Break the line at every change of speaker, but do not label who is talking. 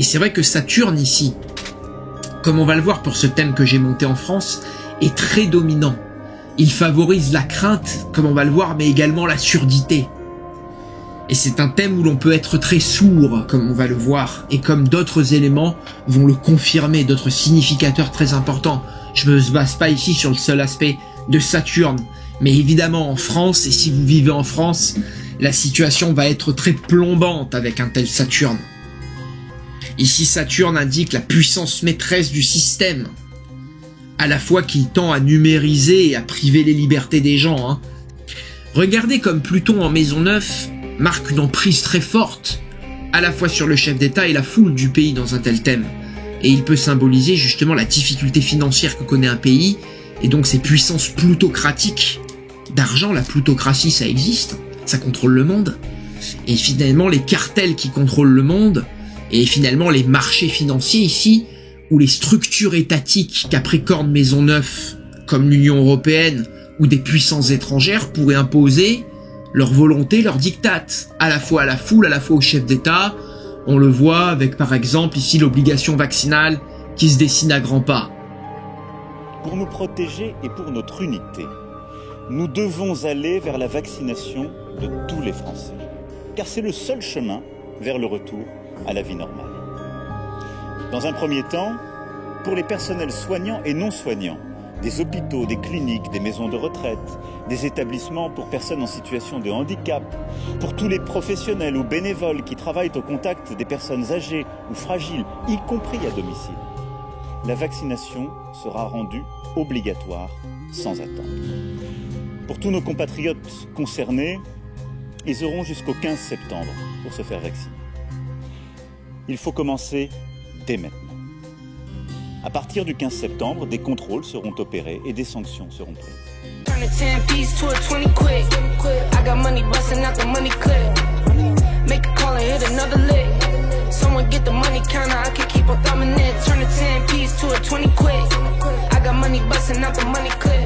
c'est vrai que Saturne ici, comme on va le voir pour ce thème que j'ai monté en France, est très dominant. Il favorise la crainte, comme on va le voir, mais également la surdité. Et c'est un thème où l'on peut être très sourd, comme on va le voir, et comme d'autres éléments vont le confirmer, d'autres significateurs très importants. Je ne me base pas ici sur le seul aspect de Saturne, mais évidemment en France, et si vous vivez en France, la situation va être très plombante avec un tel Saturne. Ici, Saturne indique la puissance maîtresse du système, à la fois qui tend à numériser et à priver les libertés des gens. Hein. Regardez comme Pluton en maison 9 marque une emprise très forte, à la fois sur le chef d'État et la foule du pays dans un tel thème. Et il peut symboliser justement la difficulté financière que connaît un pays, et donc ces puissances plutocratiques d'argent. La plutocratie, ça existe, ça contrôle le monde. Et finalement, les cartels qui contrôlent le monde, et finalement les marchés financiers ici, ou les structures étatiques Capricorne Maison 9, comme l'Union Européenne, ou des puissances étrangères, pourraient imposer leur volonté, leur diktat, à la fois à la foule, à la fois au chef d'État. On le voit avec par exemple ici l'obligation vaccinale qui se dessine à grands pas.
Pour nous protéger et pour notre unité, nous devons aller vers la vaccination de tous les Français, car c'est le seul chemin vers le retour à la vie normale. Dans un premier temps, pour les personnels soignants et non soignants, des hôpitaux, des cliniques, des maisons de retraite, des établissements pour personnes en situation de handicap, pour tous les professionnels ou bénévoles qui travaillent au contact des personnes âgées ou fragiles, y compris à domicile. La vaccination sera rendue obligatoire sans attendre. Pour tous nos compatriotes concernés, ils auront jusqu'au 15 septembre pour se faire vacciner. Il faut commencer dès maintenant. À partir du 15 septembre, des contrôles seront opérés et des sanctions seront prises. Turn a 10 piece to a 20 quick. I got money busting out the money clip. Make a call and hit another lick. Someone get the money counter, I can keep on thumbing it. Turn a 10 piece to a 20 quick. I got money busting out the money clip.